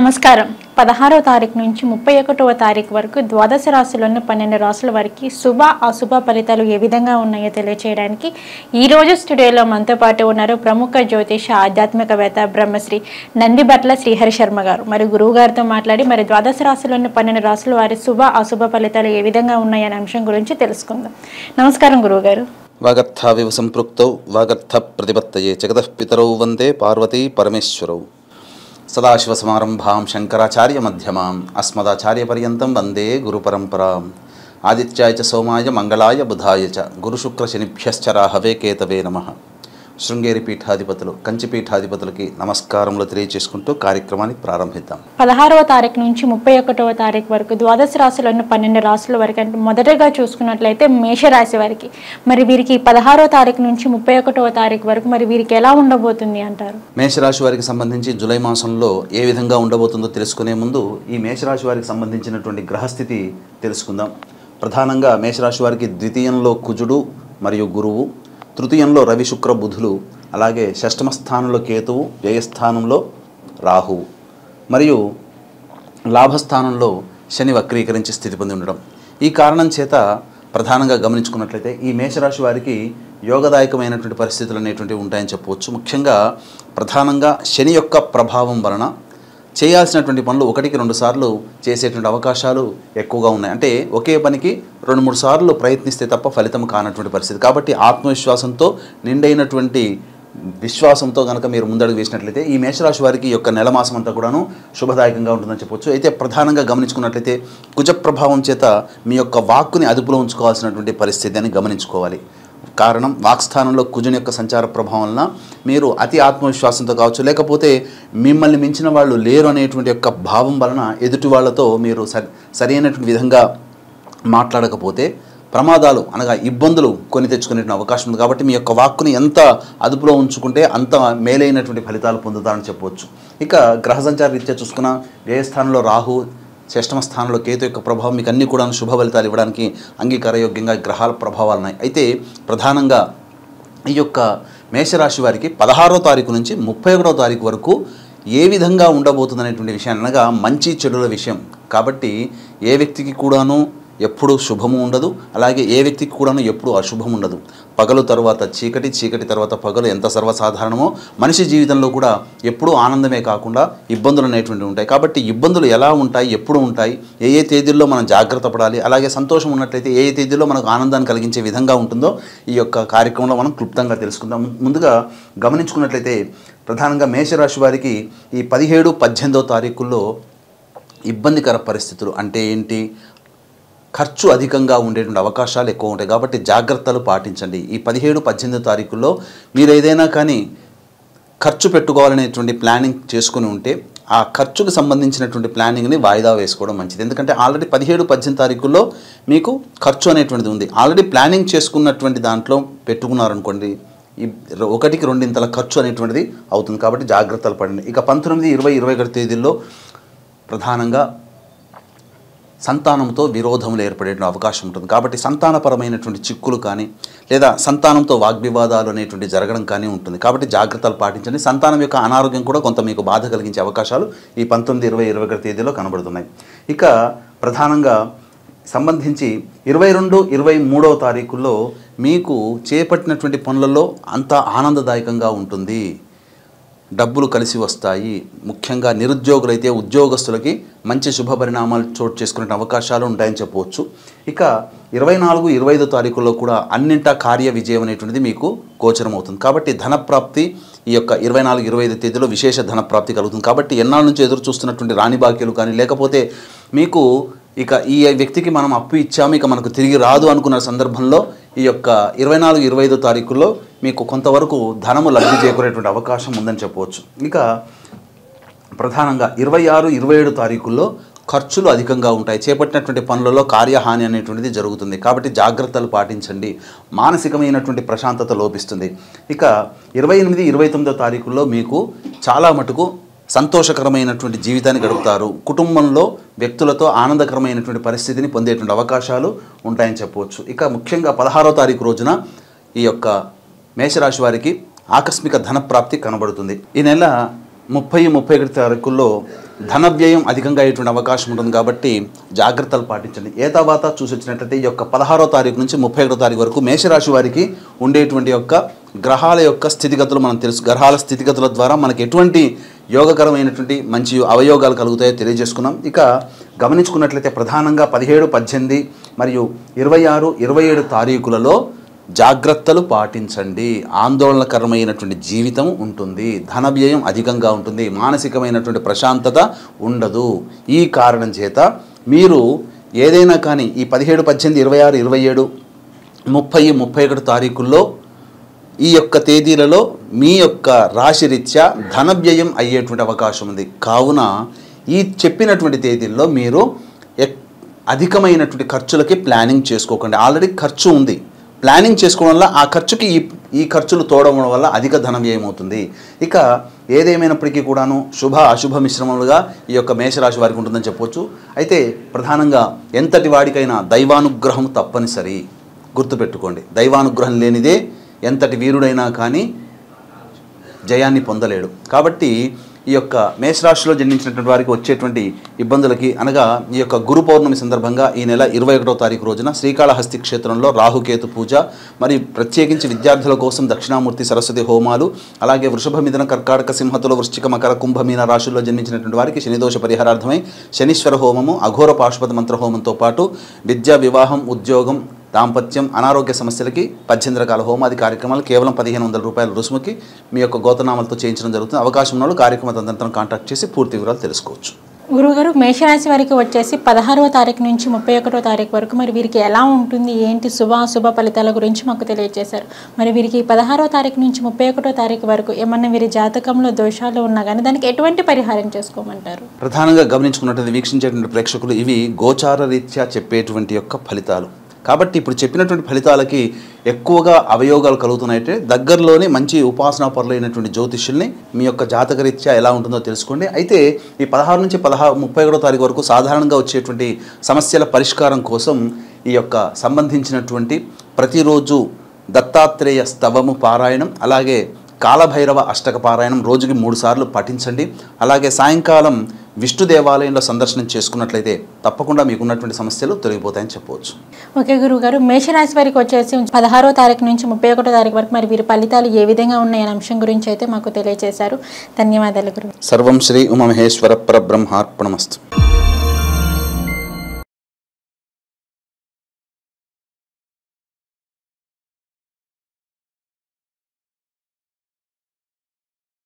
నమస్కారం. 16వ తారీఖు నుంచి 31వ తారీఖు వరకు ద్వాదశ రాశుల్లోని 12 రాశుల వారికి శుభ అశుభ ఫలితాలు ఏ విధంగా ఉన్నాయో తెలియజేయడానికి ఈ రోజు స్టూడియోలో మనతో పాటు ఉన్నారు ప్రముఖ జ్యోతిష ఆధ్యాత్మికవేత్త బ్రహ్మశ్రీ నందిబట్ల శ్రీహరి శర్మ గారు. మరి గురువు గారితో మాట్లాడి మరి ద్వాదశ రాశుల్లోని 12 రాశుల వారి శుభ అశుభ ఫలితాలు ఏ విధంగా ఉన్నాయనే అంశం గురించి తెలుసుకుందాం. నమస్కారం గురువు గారు. వాగర్థావివ సంపృక్తౌ వాగర్థ ప్రతిపత్తయే జగతః పితరౌ వందే పార్వతీ పరమేశ్వరౌ సదాశివసమారంభాం శంకరాచార్య మధ్యమాం అస్మదాచార్యపర్యంతం వందే గురుపరంపరాం ఆదిత్యాయ చ సోమాయ మంగళాయ బుధాయ చ గురుశుక్రశనిభ్యశ్చ రాహవే కేతవే నమః. శృంగేరి పీఠాధిపతులు కంచి పీఠాధిపతులకి నమస్కారములు తెలియజేసుకుంటూ కార్యక్రమాన్ని ప్రారంభిద్దాం. 16వ తారీఖు నుంచి 31వ తారీఖు వరకు ద్వాదశ రాశుల్లోని 12 రాశుల వరకు అంటే మొదటగా చూసుకున్నట్లయితే మేషరాశి వారికి మరి వీరికి 16వ తారీఖు నుంచి 31వ తారీఖు వరకు మరి వీరికి ఎలా ఉండబోతుంది అంటారు? మేషరాశి వారికి సంబంధించి జూలై మాసంలో ఏ విధంగా ఉండబోతుందో తెలుసుకునే ముందు ఈ మేషరాశి వారికి సంబంధించినటువంటి గ్రహస్థితి తెలుసుకుందాం. ప్రధానంగా మేషరాశి వారికి ద్వితీయంలో కుజుడు మరియు గురువు, తృతీయంలో రవి శుక్ర బుధులు, అలాగే షష్టమ స్థానంలో కేతువు, వ్యయస్థానంలో రాహువు మరియు లాభస్థానంలో శని వక్రీకరించి స్థితి పొంది ఉండడం. ఈ కారణం చేత ప్రధానంగా గమనించుకున్నట్లయితే ఈ మేషరాశి వారికి యోగదాయకమైనటువంటి పరిస్థితులు అనేటువంటివి ఉంటాయని చెప్పవచ్చు. ముఖ్యంగా ప్రధానంగా శని యొక్క ప్రభావం వలన చేయాల్సినటువంటి పనులు 1-2 సార్లు చేసేటువంటి అవకాశాలు ఎక్కువగా ఉన్నాయి. అంటే ఒకే పనికి 2-3 సార్లు ప్రయత్నిస్తే తప్ప ఫలితం కానటువంటి పరిస్థితి. కాబట్టి ఆత్మవిశ్వాసంతో నిండైనటువంటి విశ్వాసంతో కనుక మీరు ముందడుగు వేసినట్లయితే ఈ మేషరాశి వారికి యొక్క నెల మాసం అంతా కూడాను శుభదాయకంగా ఉంటుందని చెప్పొచ్చు. అయితే ప్రధానంగా గమనించుకున్నట్లయితే కుజ ప్రభావం చేత మీ యొక్క వాక్కుని అదుపులో ఉంచుకోవాల్సినటువంటి పరిస్థితి అని గమనించుకోవాలి. కారణం వాక్స్థానంలో కుజుని యొక్క సంచార ప్రభావం వలన మీరు అతి ఆత్మవిశ్వాసంతో కావచ్చు, లేకపోతే మిమ్మల్ని మించిన వాళ్ళు లేరు అనేటువంటి యొక్క భావం వలన ఎదుటి వాళ్ళతో మీరు సరైనటువంటి విధంగా మాట్లాడకపోతే ప్రమాదాలు అనగా ఇబ్బందులు కొని తెచ్చుకునే అవకాశం ఉంది. కాబట్టి మీ యొక్క వాక్కుని ఎంత అదుపులో ఉంచుకుంటే అంత మేలైనటువంటి ఫలితాలు పొందుతారని చెప్పవచ్చు. ఇక గ్రహ సంచార రీత్యా చూసుకున్న వ్యయస్థానంలో రాహు, షష్టమ స్థానంలో కేతు యొక్క ప్రభావం మీకు అన్ని కూడా శుభ ఫలితాలు ఇవ్వడానికి అంగీకారయోగ్యంగా గ్రహాల ప్రభావాలు ఉన్నాయి. అయితే ప్రధానంగా ఈ యొక్క మేషరాశి వారికి 16వ తారీఖు నుంచి 31వ తారీఖు వరకు ఏ విధంగా ఉండబోతుంది అనేటువంటి విషయాన్ని అనగా మంచి చెడుల విషయం. కాబట్టి ఏ వ్యక్తికి కూడాను ఎప్పుడు శుభము ఉండదు, అలాగే ఏ వ్యక్తికి కూడాను ఎప్పుడు అశుభం ఉండదు. పగలు తర్వాత చీకటి, చీకటి తర్వాత పగలు ఎంత సర్వసాధారణమో మనిషి జీవితంలో కూడా ఎప్పుడూ ఆనందమే కాకుండా ఇబ్బందులు అనేటువంటివి ఉంటాయి. కాబట్టి ఇబ్బందులు ఎలా ఉంటాయి, ఎప్పుడు ఉంటాయి, ఏ తేదీల్లో మనం జాగ్రత్త పడాలి, అలాగే సంతోషం ఉన్నట్లయితే ఏ తేదీల్లో మనకు ఆనందాన్ని కలిగించే విధంగా ఉంటుందో ఈ యొక్క కార్యక్రమంలో మనం క్లుప్తంగా తెలుసుకుందాం. ముందుగా గమనించుకున్నట్లయితే ప్రధానంగా మేషరాశి వారికి ఈ 17-18వ తారీఖుల్లో ఇబ్బందికర పరిస్థితులు అంటే ఏంటి, ఖర్చు అధికంగా ఉండేటువంటి అవకాశాలు ఎక్కువ ఉంటాయి. కాబట్టి జాగ్రత్తలు పాటించండి. ఈ 17-18 తారీఖుల్లో మీరు ఏదైనా కానీ ఖర్చు పెట్టుకోవాలనేటువంటి ప్లానింగ్ చేసుకుని ఉంటే ఆ ఖర్చుకు సంబంధించినటువంటి ప్లానింగ్ని వాయిదా వేసుకోవడం మంచిది. ఎందుకంటే ఆల్రెడీ 17-18 తారీఖుల్లో మీకు ఖర్చు అనేటువంటిది ఉంది. ఆల్రెడీ ప్లానింగ్ చేసుకున్నటువంటి దాంట్లో పెట్టుకున్నారనుకోండి, ఈ 1-2 ఖర్చు అనేటువంటిది అవుతుంది. కాబట్టి జాగ్రత్తలు పడండి. ఇక 19, 20, 21 తేదీల్లో ప్రధానంగా సంతానంతో విరోధములు ఏర్పడే అవకాశం ఉంటుంది. కాబట్టి సంతానపరమైనటువంటి చిక్కులు కానీ లేదా సంతానంతో వాగ్వివాదాలు అనేటువంటి జరగడం కానీ ఉంటుంది. కాబట్టి జాగ్రత్తలు పాటించండి. సంతానం యొక్క అనారోగ్యం కూడా కొంత మీకు బాధ కలిగించే అవకాశాలు ఈ 19, 20, 21 తేదీలో కనబడుతున్నాయి. ఇక ప్రధానంగా సంబంధించి 22, 23వ తారీఖుల్లో మీకు చేపట్టినటువంటి పనులలో అంత ఆనందదాయకంగా ఉంటుంది. డబ్బులు కలిసి వస్తాయి. ముఖ్యంగా నిరుద్యోగులైతే ఉద్యోగస్తులకి మంచి శుభ పరిణామాలు చోటు చేసుకునే అవకాశాలు ఉంటాయని చెప్పవచ్చు. ఇక 24, 25 తారీఖుల్లో కూడా అన్నింటా కార్య విజయం అనేటువంటిది మీకు గోచరం అవుతుంది. కాబట్టి ధనప్రాప్తి ఈ యొక్క 24, 25 తేదీలో విశేష ధనప్రాప్తి కలుగుతుంది. కాబట్టి ఎన్నాళ్ళ నుంచి ఎదురు చూస్తున్నటువంటి రాణి బాకీలు కానీ లేకపోతే మీకు ఇక ఈ వ్యక్తికి మనం అప్పు ఇచ్చాము ఇక మనకు తిరిగి రాదు అనుకున్న సందర్భంలో ఈ యొక్క 24, 25 తారీఖుల్లో మీకు కొంతవరకు ధనము లబ్ధి చేకూరేటువంటి అవకాశం ఉందని చెప్పవచ్చు. ఇక ప్రధానంగా 26, 27 తారీఖుల్లో ఖర్చులు అధికంగా ఉంటాయి. చేపట్టినటువంటి పనులలో కార్యహాని అనేటువంటిది జరుగుతుంది. కాబట్టి జాగ్రత్తలు పాటించండి. మానసికమైనటువంటి ప్రశాంతత లోపిస్తుంది. ఇక 28, 29 తారీఖుల్లో మీకు చాలా మటుకు సంతోషకరమైనటువంటి జీవితాన్ని గడుపుతారు. కుటుంబంలో వ్యక్తులతో ఆనందకరమైనటువంటి పరిస్థితిని పొందేటువంటి అవకాశాలు ఉంటాయని చెప్పవచ్చు. ఇక ముఖ్యంగా 16వ తారీఖు రోజున ఈ యొక్క మేషరాశి వారికి ఆకస్మిక ధనప్రాప్తి కనబడుతుంది. ఈ నెల 30, 31 తారీఖుల్లో ధన వ్యయం అధికంగా అయ్యేటువంటి అవకాశం ఉంటుంది కాబట్టి జాగ్రత్తలు పాటించండి. ఏతావాత చూసి వచ్చినట్లయితే ఈ యొక్క 16వ తారీఖు నుంచి 31వ తారీఖు వరకు మేషరాశి వారికి ఉండేటువంటి యొక్క గ్రహాల యొక్క స్థితిగతులు మనం గ్రహాల స్థితిగతుల ద్వారా మనకి ఎటువంటి యోగకరమైనటువంటి మంచి అవయోగాలు కలుగుతాయో తెలియజేసుకున్నాం. ఇక గమనించుకున్నట్లయితే ప్రధానంగా 17, 18 మరియు 26, 27 తారీఖులలో జాగ్రత్తలు పాటించండి. ఆందోళనకరమైనటువంటి జీవితం ఉంటుంది, ధన వ్యయం అధికంగా ఉంటుంది, మానసికమైనటువంటి ప్రశాంతత ఉండదు. ఈ కారణం చేత మీరు ఏదైనా కానీ ఈ 17, 18, 26, 27, 30, 31 తారీఖుల్లో ఈ యొక్క తేదీలలో మీ యొక్క రాశిరీత్యా ధన వ్యయం అయ్యేటువంటి అవకాశం ఉంది. కావున ఈ చెప్పినటువంటి తేదీల్లో మీరు అధికమైనటువంటి ఖర్చులకి ప్లానింగ్ చేసుకోకండి. ఆల్రెడీ ఖర్చు ఉంది, ప్లానింగ్ చేసుకోవడం వల్ల ఆ ఖర్చుకి ఈ ఖర్చులు తోడవడం వల్ల అధిక ధన వ్యయం అవుతుంది. ఇక ఏదేమైనప్పటికీ కూడాను శుభ అశుభ మిశ్రమలుగా ఈ యొక్క మేషరాశి వారికి ఉంటుందని చెప్పవచ్చు. అయితే ప్రధానంగా ఎంతటి వాడికైనా దైవానుగ్రహం తప్పనిసరి. గుర్తుపెట్టుకోండి, దైవానుగ్రహం లేనిదే ఎంతటి వీరుడైనా కానీ జయాన్ని పొందలేడు. కాబట్టి ఈ యొక్క మేషరాశిలో జన్మించినటువంటి వారికి వచ్చేటువంటి ఇబ్బందులకి అనగా ఈ యొక్క గురు పౌర్ణమి సందర్భంగా ఈ నెల 21వ తారీఖు రోజున శ్రీకాళహస్తి క్షేత్రంలో రాహుకేతు పూజ, మరియు ప్రత్యేకించి విద్యార్థుల కోసం దక్షిణామూర్తి సరస్వతి హోమాలు, అలాగే వృషభ, మిథున, కర్కాటక, సింహతుల, వృశ్చిక, మకర, కుంభ, మీన రాశుల్లో జన్మించినటువంటి వారికి శనిదోష పరిహారార్థమై శనీశ్వర హోమము, అఘోర పాశుపత మంత్ర హోమంతో పాటు విద్య, వివాహం, ఉద్యోగం, దాంపత్యం, అనారోగ్య సమస్యలకి 18 రకాల హోమాది కార్యక్రమాలు కేవలం 1500 రూపాయల రుసుముకి మీ యొక్క గోతనామాలతో చేయించడం జరుగుతుంది. అవకాశం ఉన్న కార్యక్రమ తదనంతరం కాంటాక్ట్ చేసి పూర్తి వివరాలు తెలుసుకోవచ్చు. గురుగారు, మేషరాశి వారికి వచ్చేసి 16వ తారీఖు నుంచి 31వ తారీఖు వరకు మరి వీరికి ఎలా ఉంటుంది, ఏంటి శుభ అశుభ ఫలితాల గురించి మాకు తెలియజేశారు. మరి వీరికి 16వ తారీఖు నుంచి 31వ తారీఖు వరకు ఏమన్నా వీరి జాతకంలో దోషాలు ఉన్నా కానీ దానికి ఎటువంటి పరిహారం చేసుకోమంటారు? ప్రధానంగా గమనించుకున్నట్టు వీక్షించేటువంటి ప్రేక్షకులు ఇవి గోచార రీత్యా చెప్పేటువంటి యొక్క ఫలితాలు కాబట్టి ఇప్పుడు చెప్పినటువంటి ఫలితాలకి ఎక్కువగా అవయోగాలు కలుగుతున్నాయంటే దగ్గరలోనే మంచి ఉపాసనా పరులైనటువంటి జ్యోతిష్యుల్ని మీ యొక్క జాతకరీత్యా ఎలా ఉంటుందో తెలుసుకోండి. అయితే ఈ 16 నుంచి 31వ తారీఖు వరకు సాధారణంగా వచ్చేటువంటి సమస్యల పరిష్కారం కోసం ఈ యొక్క సంబంధించినటువంటి ప్రతిరోజు దత్తాత్రేయ స్తవము పారాయణం, అలాగే కాలభైరవ అష్టక పారాయణం రోజుకి 3 సార్లు పఠించండి. అలాగే సాయంకాలం విష్ణు దేవాలయంలో సందర్శనం చేసుకున్నట్లయితే తప్పకుండా మీకున్నటువంటి సమస్యలు తొలగిపోతాయని చెప్పవచ్చు. ఓకే గురుగారు, మేషరాశి వారికి వచ్చేసి 16వ తారీఖు నుంచి 31వ తారీఖు వరకు మరి వీరి ఫలితాలు ఏ విధంగా ఉన్నాయనే అంశం గురించి అయితే మాకు తెలియజేశారు. ధన్యవాదాలు గురుగారు. సర్వం శ్రీ ఉమామహేశ్వర పరబ్రహ్మార్పణమస్తు.